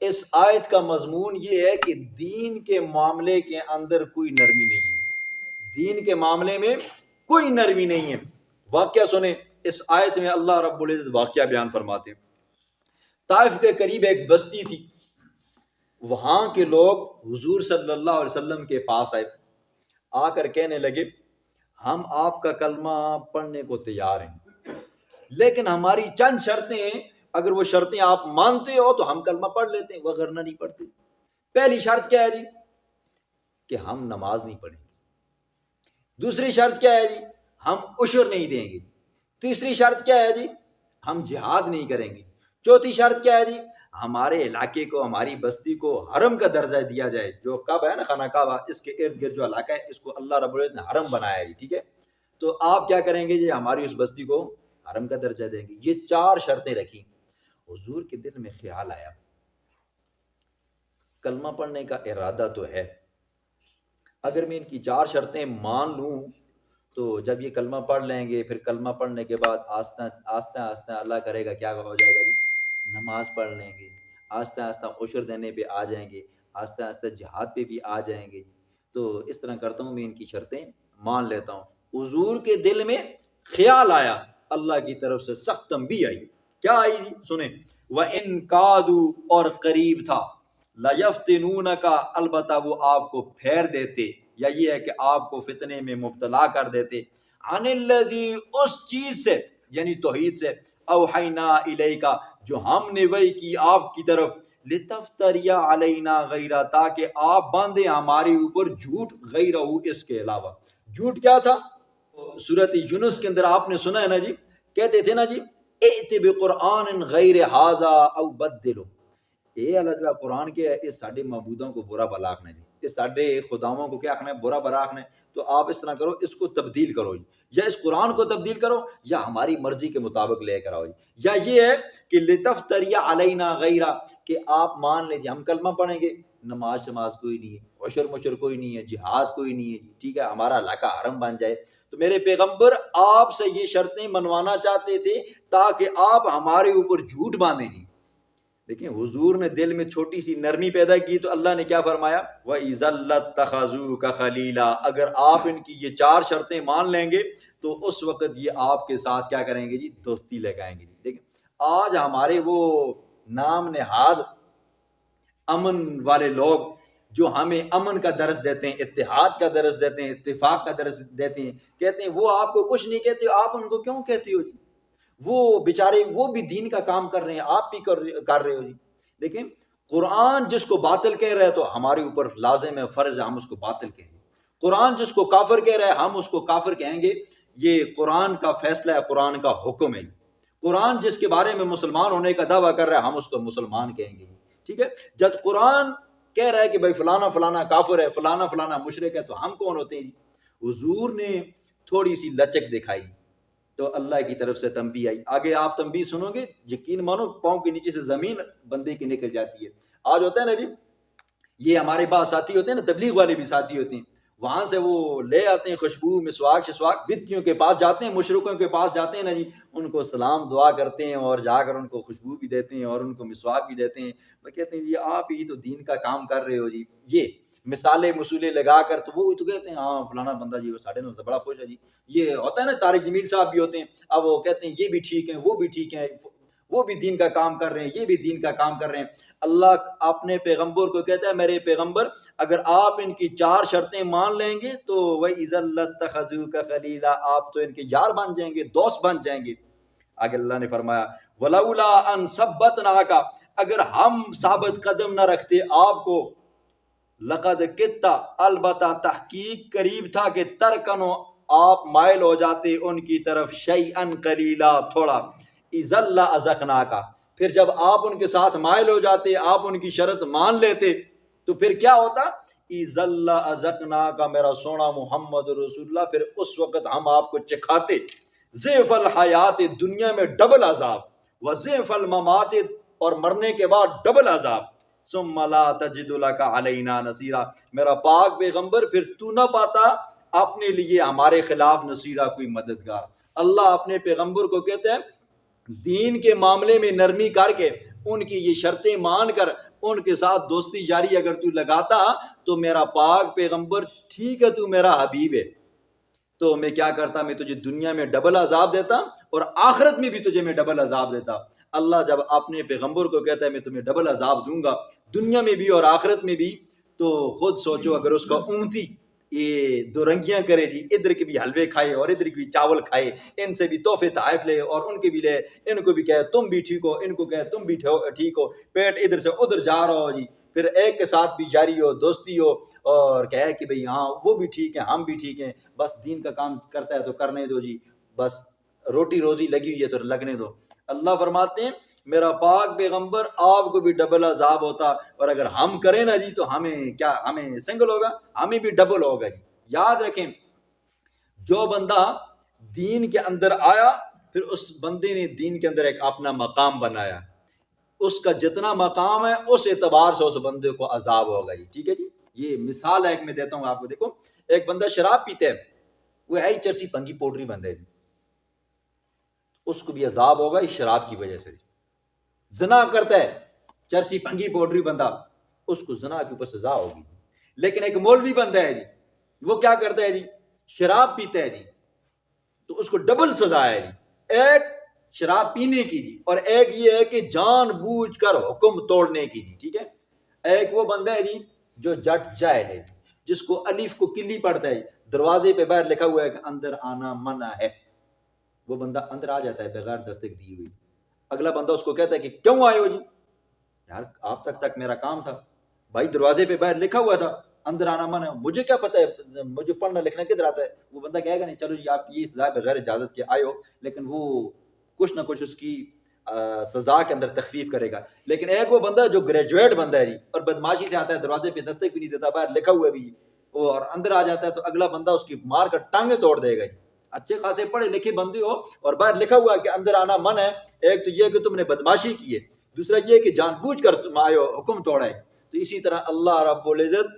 اس آیت کا مضمون یہ ہے کہ دین کے معاملے کے اندر کوئی نرمی نہیں ہے، دین کے معاملے میں کوئی نرمی نہیں ہے۔ واقعہ سنیں، اس آیت میں اللہ رب العزت واقعہ بیان فرماتے ہیں۔ طائف کے قریب ایک بستی تھی، وہاں کے لوگ حضور صلی اللہ علیہ وسلم کے پاس آئے، آ کر کہنے لگے ہم آپ کا کلمہ پڑھنے کو تیار ہیں، لیکن ہماری چند شرطیں ہیں، اگر وہ شرطیں آپ مانتے ہو تو ہم کلمہ پڑھ لیتے ہیں، وغیرہ نہیں پڑھتے۔ پہلی شرط کیا ہے جی؟ کہ ہم نماز نہیں پڑھیں گے۔ دوسری شرط کیا ہے جی؟ ہم عشر نہیں دیں گے۔ تیسری شرط کیا ہے جی؟ ہم جہاد نہیں کریں گے۔ چوتھی شرط کیا ہے جی؟ ہمارے علاقے کو، ہماری بستی کو حرم کا درجہ دیا جائے۔ جو کعبہ ہے نا، خانہ کعبہ، اس کے ارد گرد جو علاقہ ہے اس کو اللہ رب العزت نے حرم بنایا ہے جی، ٹھیک ہے؟ تو آپ کیا کریں گے جی؟ ہماری اس بستی کو حرم کا درجہ دیں گے۔ یہ چار شرطیں رکھی۔ حضور کے دل میں خیال آیا کلمہ پڑھنے کا ارادہ تو ہے، اگر میں ان کی چار شرطیں مان لوں تو جب یہ کلمہ پڑھ لیں گے، پھر کلمہ پڑھنے کے بعد آہستہ آہستہ اللہ کرے گا کیا ہو جائے گا جی؟ نماز پڑھ لیں گے، آہستہ آہستہ عشر دینے پہ آ جائیں گے، آہستہ آہستہ جہاد پہ بھی آ جائیں گے۔ تو اس طرح کرتا ہوں، میں ان کی شرطیں مان لیتا ہوں۔ حضور کے دل میں خیال آیا، اللہ کی طرف سے سخت تنبیہ آئی۔ کیا آئی جی؟ سنیں، وَإِن قَادُوا، اور قریب تھا، لَيَفْتِنُونَكَ، البتہ وہ آپ کو پھیر دیتے، یا یہ ہے کہ آپ کو فتنے میں مبتلا کر دیتے، عَنِ الَّذِي، اس چیز سے، یعنی توحید سے، اوحینا الیکا، جو ہم نے وحی کی آپ کی طرف، لتفتری علینا غیرہ، تاکہ آپ باندھیں ہمارے اوپر جھوٹ، غیرہ، اس کے علاوہ۔ جھوٹ کیا تھا؟ سورۃ یونس کے اندر آپ نے سنا ہے نا جی، کہتے تھے نا جی، ائت بقرآن غیر ھذا او بدلو، اے اللہ تعالیٰ قرآن کے اس ساڈے معبودوں کو برا بھلا آکھنا ہے جی، اس ساڈے خداؤں کو کیا آکھنا ہے؟ برا بھلا آکھنا ہے، تو آپ اس طرح کرو، اس کو تبدیل کرو جی، یا اس قرآن کو تبدیل کرو، یا ہماری مرضی کے مطابق لے کر آؤ جی، یا یہ ہے کہ لتفتری علینا غیرہ، کہ آپ مان لیں جی ہم کلمہ پڑھیں گے، نماز شماز کوئی نہیں ہے، عشر مشر کوئی نہیں ہے، جہاد کوئی نہیں ہے جی، ٹھیک ہے، ہمارا علاقہ حرم بن جائے۔ تو میرے پیغمبر آپ سے یہ شرطیں منوانا چاہتے تھے تاکہ آپ ہمارے اوپر جھوٹ باندھیں جی۔ دیکھیں حضور نے دل میں چھوٹی سی نرمی پیدا کی تو اللہ نے کیا فرمایا؟ وَإِذَا لَاتَّخَذُوكَ خَلِيلًا، اگر آپ ان کی یہ چار شرطیں مان لیں گے تو اس وقت یہ آپ کے ساتھ کیا کریں گے جی؟ دوستی لگائیں گے جی۔ دیکھیں آج ہمارے وہ نام نہاد امن والے لوگ جو ہمیں امن کا درس دیتے ہیں، اتحاد کا درس دیتے ہیں، اتفاق کا درس دیتے ہیں، کہتے ہیں وہ آپ کو کچھ نہیں کہتے، آپ ان کو کیوں کہتے ہو جی؟ وہ بیچارے وہ بھی دین کا کام کر رہے ہیں، آپ بھی کر رہے ہو جی۔ دیکھیں قرآن جس کو باطل کہہ رہا ہے تو ہمارے اوپر لازم ہے، فرض ہے، ہم اس کو باطل کہیں گے۔ قرآن جس کو کافر کہہ رہا ہے ہم اس کو کافر کہیں گے۔ یہ قرآن کا فیصلہ ہے، قرآن کا حکم ہے۔ قرآن جس کے بارے میں مسلمان ہونے کا دعویٰ کر رہا ہے ہم اس کو مسلمان کہیں گے، ٹھیک ہے۔ جب قرآن کہہ رہا ہے کہ بھائی فلانا فلانا کافر ہے، فلانا فلانا مشرک ہے، تو ہم کون ہوتے ہیں جی؟ حضور نے تھوڑی سی لچک دکھائی تو اللہ کی طرف سے تنبیہ آئی۔ آگے آپ تنبیہ سنو گے، یقین مانو پاؤں کے نیچے سے زمین بندے کی نکل جاتی ہے۔ آج ہوتا ہے نا جی، یہ ہمارے پاس ساتھی ہوتے ہیں نا، تبلیغ والے بھی ساتھی ہوتے ہیں، وہاں سے وہ لے آتے ہیں خوشبو، مسواک شسواک، بدتیوں کے پاس جاتے ہیں، مشرکوں کے پاس جاتے ہیں نا جی، ان کو سلام دعا کرتے ہیں اور جا کر ان کو خوشبو بھی دیتے ہیں اور ان کو مسواک بھی دیتے ہیں۔ وہ کہتے ہیں جی آپ ہی تو دین کا کام کر رہے ہو جی، یہ مثالیں مسولے لگا کر، تو وہ تو کہتے ہیں ہاں فلانا بندہ جی وہ ساڑھے نو بڑا خوش ہے جی۔ یہ ہوتا ہے نا، طارق جمیل صاحب بھی ہوتے ہیں، اب وہ کہتے ہیں یہ بھی ٹھیک ہیں، وہ بھی ٹھیک ہیں، وہ بھی دین کا کام کر رہے ہیں، یہ بھی دین کا کام کر رہے ہیں۔ اللہ اپنے پیغمبر کو کہتا ہے میرے پیغمبر اگر آپ ان کی چار شرطیں مان لیں گے تو وَإِذَا لَاتَّخَذُوكَ خَلِيلًا، آپ تو ان کے یار بن جائیں گے، دوست بن جائیں گے۔ آگے اللہ نے فرمایا وَلَوْلَا أَن ثَبَّتْنَاكَ، اگر ہم ثابت قدم نہ رکھتے آپ کو، لقد کتا، البتہ تحقیق قریب تھا کہ ترکنو، آپ مائل ہو جاتے ان کی طرف، شیئن قلیلا، تھوڑا، اذا لأذقناک، پھر جب آپ ان کے ساتھ مائل ہو جاتے، آپ ان کی شرط مان لیتے تو پھر کیا ہوتا؟ اذا لأذقناک، میرا سونا محمد رسول اللہ، پھر اس وقت ہم آپ کو چکھاتے ضعف الحیات، دنیا میں ڈبل عذاب، وضعف الممات، اور مرنے کے بعد ڈبل عذاب، ثم لا تجد لك علینا نصیرا، میرا پاک پیغمبر پھر تو نہ پاتا اپنے لیے ہمارے خلاف نصیرہ، کوئی مددگار۔ اللہ اپنے پیغمبر کو کہتے ہیں دین کے معاملے میں نرمی کر کے ان کی یہ شرطیں مان کر ان کے ساتھ دوستی جاری اگر تو لگاتا تو میرا پاک پیغمبر ٹھیک ہے تو میرا حبیب ہے، تو میں کیا کرتا، میں تجھے دنیا میں ڈبل عذاب دیتا اور آخرت میں بھی تجھے میں ڈبل عذاب دیتا۔ اللہ جب اپنے پیغمبر کو کہتا ہے میں تمہیں ڈبل عذاب دوں گا دنیا میں بھی اور آخرت میں بھی، تو خود سوچو اگر اس کا امتی یہ دو رنگیاں کرے جی، ادھر کے بھی حلوے کھائے اور ادھر کے بھی چاول کھائے، ان سے بھی تحفے تحائف لے اور ان کے بھی لے، ان کو بھی کہے تم بھی ٹھیک ہو، ان کو کہے تم بھی ٹھیک ہو، پیٹ ادھر سے ادھر جا رہا ہو جی، پھر ایک کے ساتھ بھی جاری ہو، دوستی ہو، اور کہے کہ بھئی ہاں وہ بھی ٹھیک ہے ہم بھی ٹھیک ہیں، بس دین کا کام کرتا ہے تو کرنے دو جی، بس روٹی روزی لگی ہوئی ہے تو لگنے دو۔ اللہ فرماتے ہیں میرا پاک پیغمبر آپ کو بھی ڈبل عذاب ہوتا، اور اگر ہم کریں نا جی تو ہمیں کیا، ہمیں سنگل ہوگا، ہمیں بھی ڈبل ہوگا جی۔ یاد رکھیں جو بندہ دین کے اندر آیا پھر اس بندے نے دین کے اندر ایک اپنا مقام بنایا، اس کا جتنا مقام ہے اس اعتبار سے اس بندے کو عذاب ہوگا جی، ٹھیک ہے جی۔ یہ مثال ہے ایک میں دیتا ہوں آپ کو، دیکھو ایک بندہ شراب پیتے ہے، وہ ہے ہی چرسی پنگی پوٹری بندہ ہے جی، اس کو بھی عذاب ہوگا اس شراب کی وجہ سے۔ زنا کرتا ہے چرسی پنگی پوٹری بندہ، اس کو زنا کے اوپر سزا ہوگی۔ لیکن ایک مولوی بندہ ہے جی، وہ کیا کرتا ہے جی، شراب پیتا ہے جی، تو اس کو ڈبل سزا ہے جی، ایک شراب پینے کی جی، اور ایک یہ ہے کہ جان بوجھ کر حکم توڑنے کی جی، ٹھیک ہے۔ ایک وہ بندہ ہے جی جو جٹ جاہل ہے، جس کو الف کو کلی پڑتا ہے، دروازے پہ باہر لکھا ہوا ہے کہ اندر آنا منع ہے، وہ بندہ اندر آ جاتا ہے بغیر دستک دی ہوئی، اگلا بندہ اس کو کہتا ہے کہ کیوں آئے ہو جی، یار آپ تک میرا کام تھا بھائی، دروازے پہ باہر لکھا ہوا تھا اندر آنا منع ہے، مجھے کیا پتہ ہے، مجھے پڑھنا لکھنا کدھر آتا ہے۔ وہ بندہ کہے گا نہیں چلو جی آپ کی یہ سزا بغیر اجازت کے آئے ہو، لیکن وہ کچھ نہ کچھ اس کی سزا کے اندر تخفیف کرے گا۔ لیکن ایک وہ بندہ جو گریجویٹ بندہ ہے جی اور بدماشی سے آتا ہے، دروازے پہ دستک بھی نہیں دیتا، باہر لکھا ہوا بھی اور اندر آ جاتا ہے، تو اگلا بندہ اس کی مار کر ٹانگیں توڑ دے گا جی۔ اچھے خاصے پڑھے لکھے بندے ہو اور باہر لکھا ہوا ہے کہ اندر آنا منع ہے، ایک تو یہ کہ تم نے بدماشی کی ہے، دوسرا یہ کہ جان بوجھ کر تم آئے ہو، حکم توڑا ہے۔ تو اسی طرح اللہ رب العزت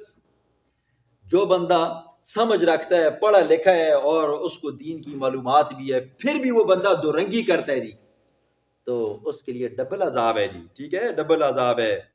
جو بندہ سمجھ رکھتا ہے، پڑھا لکھا ہے اور اس کو دین کی معلومات بھی ہے، پھر بھی وہ بندہ دو رنگی کرتا ہے جی، تو اس کے لیے ڈبل عذاب ہے جی، ٹھیک ہے، ڈبل عذاب ہے۔